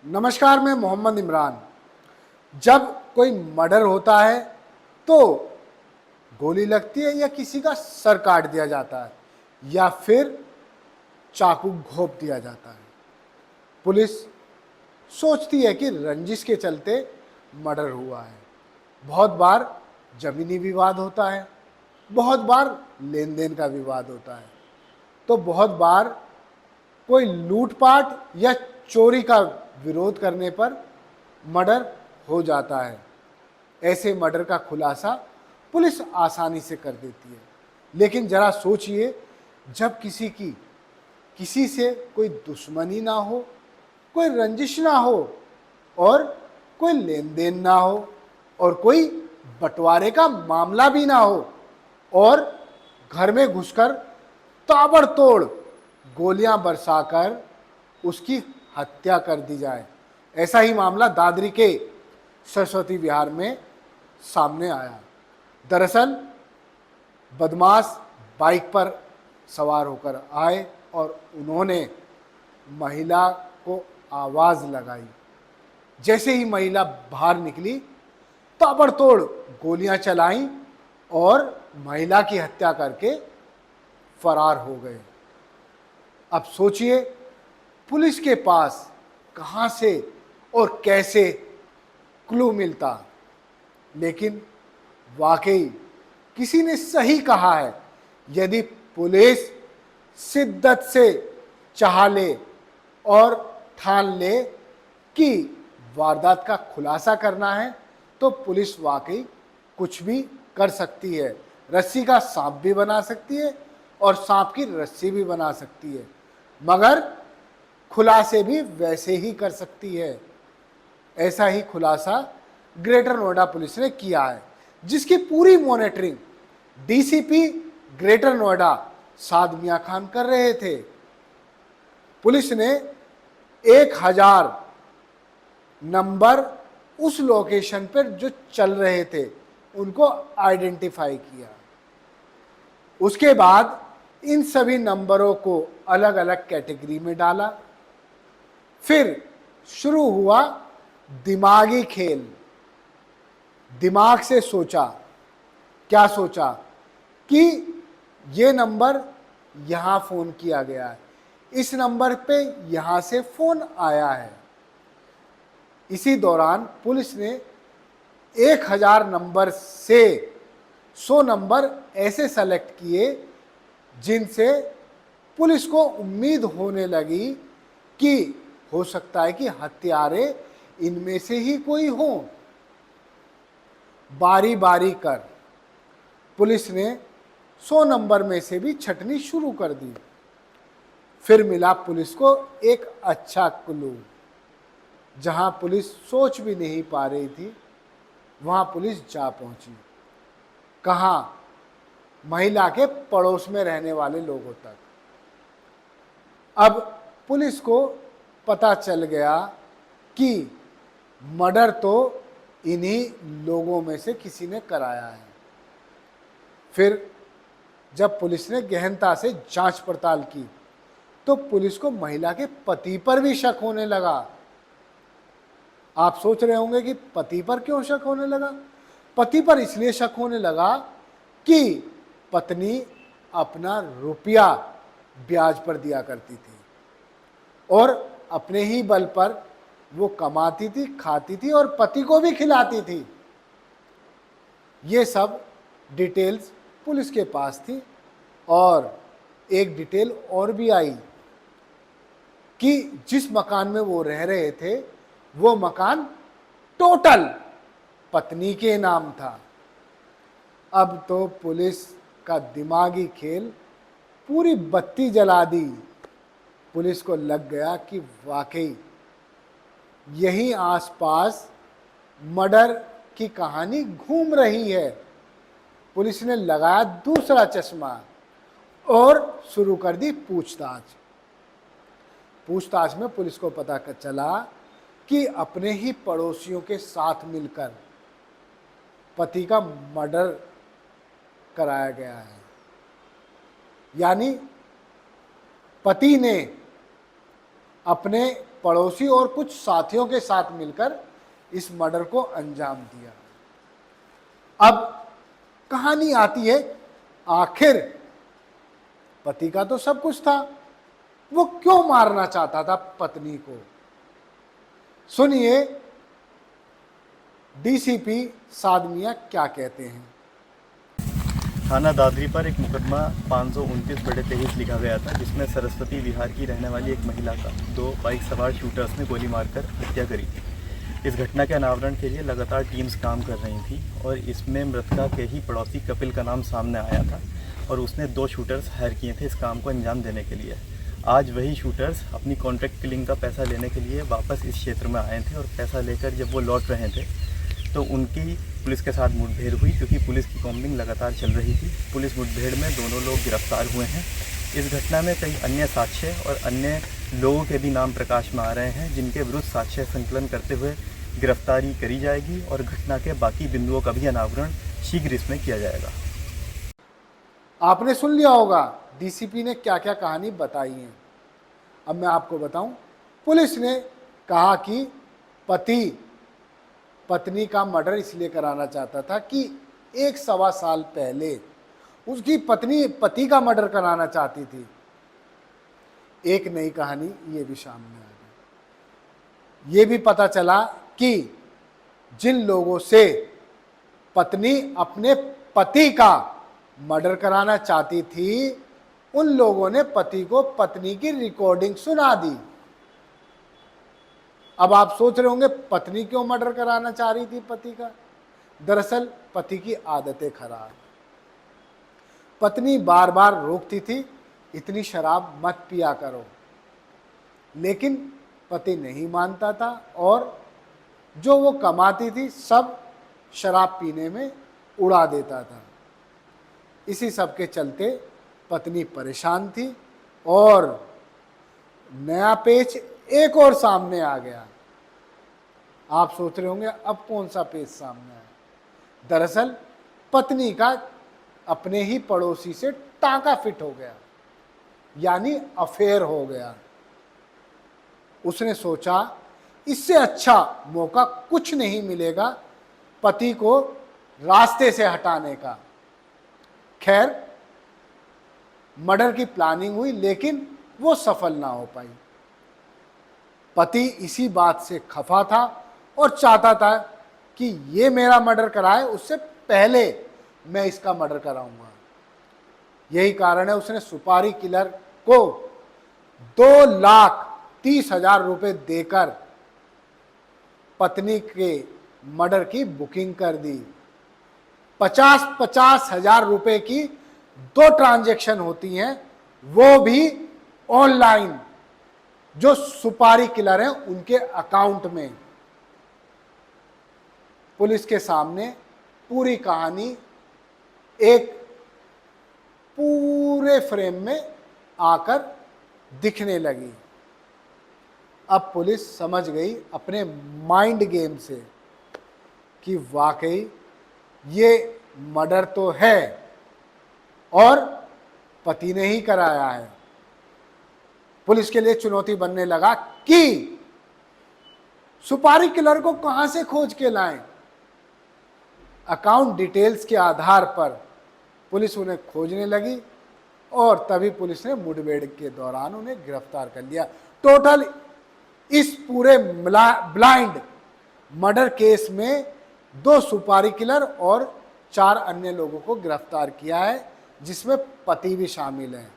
नमस्कार, मैं मोहम्मद इमरान। जब कोई मर्डर होता है तो गोली लगती है या किसी का सर काट दिया जाता है या फिर चाकू घोंप दिया जाता है। पुलिस सोचती है कि रंजिश के चलते मर्डर हुआ है। बहुत बार जमीनी विवाद होता है, बहुत बार लेन देन का विवाद होता है, तो बहुत बार कोई लूटपाट या चोरी का विरोध करने पर मर्डर हो जाता है। ऐसे मर्डर का खुलासा पुलिस आसानी से कर देती है। लेकिन जरा सोचिए, जब किसी से कोई दुश्मनी ना हो, कोई रंजिश ना हो और कोई लेन देन ना हो और कोई बंटवारे का मामला भी ना हो और घर में घुसकर ताबड़तोड़ गोलियां बरसाकर उसकी हत्या कर दी जाए। ऐसा ही मामला दादरी के सरस्वती विहार में सामने आया। दरअसल बदमाश बाइक पर सवार होकर आए और उन्होंने महिला को आवाज लगाई। जैसे ही महिला बाहर निकली, ताबड़तोड़ गोलियां चलाईं और महिला की हत्या करके फरार हो गए। अब सोचिए, पुलिस के पास कहां से और कैसे क्लू मिलता। लेकिन वाकई किसी ने सही कहा है, यदि पुलिस शिद्दत से चाह ले और ठान ले कि वारदात का खुलासा करना है तो पुलिस वाकई कुछ भी कर सकती है। रस्सी का सांप भी बना सकती है और सांप की रस्सी भी बना सकती है, मगर खुलासे भी वैसे ही कर सकती है। ऐसा ही खुलासा ग्रेटर नोएडा पुलिस ने किया है, जिसकी पूरी मॉनिटरिंग डीसीपी ग्रेटर नोएडा साद मियां खान कर रहे थे। पुलिस ने 1000 नंबर उस लोकेशन पर जो चल रहे थे उनको आइडेंटिफाई किया। उसके बाद इन सभी नंबरों को अलग अलग कैटेगरी में डाला। फिर शुरू हुआ दिमागी खेल। दिमाग से सोचा, क्या सोचा कि ये नंबर यहां फोन किया गया है, इस नंबर पे यहां से फोन आया है। इसी दौरान पुलिस ने 1000 नंबर से 100 नंबर ऐसे सेलेक्ट किए जिनसे पुलिस को उम्मीद होने लगी कि हो सकता है कि हत्यारे इनमें से ही कोई हो। बारी बारी कर पुलिस ने 100 नंबर में से भी छटनी शुरू कर दी। फिर मिला पुलिस को एक अच्छा क्लू। जहां पुलिस सोच भी नहीं पा रही थी, वहां पुलिस जा पहुंची। कहां? महिला के पड़ोस में रहने वाले लोगों तक। अब पुलिस को पता चल गया कि मर्डर तो इन्हीं लोगों में से किसी ने कराया है। फिर जब पुलिस ने गहनता से जांच पड़ताल की तो पुलिस को महिला के पति पर भी शक होने लगा। आप सोच रहे होंगे कि पति पर क्यों शक होने लगा? पति पर इसलिए शक होने लगा कि पत्नी अपना रुपया ब्याज पर दिया करती थी और अपने ही बल पर वो कमाती थी, खाती थी और पति को भी खिलाती थी। ये सब डिटेल्स पुलिस के पास थी। और एक डिटेल और भी आई कि जिस मकान में वो रह रहे थे वो मकान टोटल पत्नी के नाम था। अब तो पुलिस का दिमागी खेल पूरी बत्ती जला दी। पुलिस को लग गया कि वाकई यही आसपास मर्डर की कहानी घूम रही है। पुलिस ने लगाया दूसरा चश्मा और शुरू कर दी पूछताछ। पूछताछ में पुलिस को पता चला कि अपने ही पड़ोसियों के साथ मिलकर पति का मर्डर कराया गया है। यानी पति ने अपने पड़ोसी और कुछ साथियों के साथ मिलकर इस मर्डर को अंजाम दिया। अब कहानी आती है, आखिर पति का तो सब कुछ था, वो क्यों मारना चाहता था पत्नी को? सुनिए डीसीपी सादमिया क्या कहते हैं। थाना दादरी पर एक मुकदमा 529/23 लिखा गया था, जिसमें सरस्वती विहार की रहने वाली एक महिला का 2 बाइक सवार शूटर्स ने गोली मारकर हत्या करी थी। इस घटना के अनावरण के लिए लगातार टीम्स काम कर रही थी और इसमें मृतका के ही पड़ोसी कपिल का नाम सामने आया था और उसने 2 शूटर्स हायर किए थे इस काम को अंजाम देने के लिए। आज वही शूटर्स अपनी कॉन्ट्रैक्ट किलिंग का पैसा लेने के लिए वापस इस क्षेत्र में आए थे और पैसा लेकर जब वो लौट रहे थे तो उनकी पुलिस के साथ मुठभेड़ हुई, क्योंकि पुलिस की कॉम्बिंग लगातार चल रही थी। पुलिस मुठभेड़ में दोनों लोग गिरफ्तार हुए हैं। इस घटना में कई अन्य साक्ष्य और अन्य लोगों के भी नाम प्रकाश में आ रहे हैं, जिनके विरुद्ध साक्ष्य संकलन करते हुए गिरफ्तारी करी जाएगी और घटना के बाकी बिंदुओं का भी अनावरण शीघ्र इसमें किया जाएगा। आपने सुन लिया होगा डीसीपी ने क्या क्या कहानी बताई है। अब मैं आपको बताऊं, पुलिस ने कहा कि पति पत्नी का मर्डर इसलिए कराना चाहता था कि 1 सवा साल पहले उसकी पत्नी पति का मर्डर कराना चाहती थी। एक नई कहानी ये भी सामने आ गई। ये भी पता चला कि जिन लोगों से पत्नी अपने पति का मर्डर कराना चाहती थी, उन लोगों ने पति को पत्नी की रिकॉर्डिंग सुना दी। अब आप सोच रहे होंगे पत्नी क्यों मर्डर कराना चाह रही थी पति का? दरअसल पति की आदतें खराब। पत्नी बार बार रोकती थी, इतनी शराब मत पिया करो, लेकिन पति नहीं मानता था और जो वो कमाती थी सब शराब पीने में उड़ा देता था। इसी सब के चलते पत्नी परेशान थी और नया पेच एक और सामने आ गया। आप सोच रहे होंगे अब कौन सा पेच सामने आया? दरअसल पत्नी का अपने ही पड़ोसी से टांका फिट हो गया, यानी अफेयर हो गया। उसने सोचा इससे अच्छा मौका कुछ नहीं मिलेगा पति को रास्ते से हटाने का। खैर मर्डर की प्लानिंग हुई, लेकिन वो सफल ना हो पाई। पति इसी बात से खफा था और चाहता था कि ये मेरा मर्डर कराए, उससे पहले मैं इसका मर्डर कराऊंगा। यही कारण है उसने सुपारी किलर को 2,30,000 रुपए देकर पत्नी के मर्डर की बुकिंग कर दी। 50-50 हजार रुपए की 2 ट्रांजैक्शन होती हैं, वो भी ऑनलाइन, जो सुपारी किलर हैं उनके अकाउंट में। पुलिस के सामने पूरी कहानी एक पूरे फ्रेम में आकर दिखने लगी। अब पुलिस समझ गई अपने माइंड गेम से कि वाकई ये मर्डर तो है और पति ने ही कराया है। पुलिस के लिए चुनौती बनने लगा कि सुपारी किलर को कहां से खोज के लाएं। अकाउंट डिटेल्स के आधार पर पुलिस उन्हें खोजने लगी और तभी पुलिस ने मुठभेड़ के दौरान उन्हें गिरफ्तार कर लिया। टोटल इस पूरे ब्लाइंड मर्डर केस में 2 सुपारी किलर और 4 अन्य लोगों को गिरफ्तार किया है, जिसमें पति भी शामिल हैं।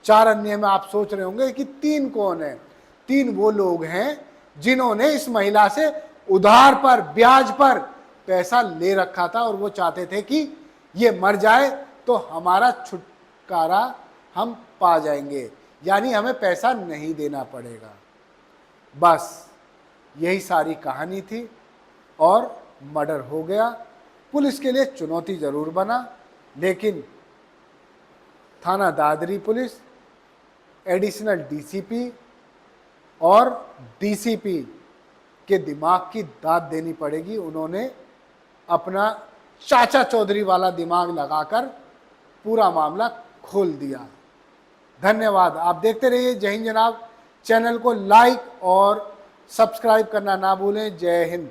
4 अन्य में आप सोच रहे होंगे कि 3 कौन है? 3 वो लोग हैं जिन्होंने इस महिला से उधार पर, ब्याज पर पैसा ले रखा था और वो चाहते थे कि ये मर जाए तो हमारा छुटकारा हम पा जाएंगे, यानी हमें पैसा नहीं देना पड़ेगा। बस यही सारी कहानी थी और मर्डर हो गया। पुलिस के लिए चुनौती जरूर बना, लेकिन थाना दादरी पुलिस, एडिशनल डीसीपी और डीसीपी के दिमाग की दाद देनी पड़ेगी। उन्होंने अपना चाचा चौधरी वाला दिमाग लगाकर पूरा मामला खोल दिया। धन्यवाद। आप देखते रहिए जय हिंद जनाब, चैनल को लाइक और सब्सक्राइब करना ना भूलें। जय हिंद।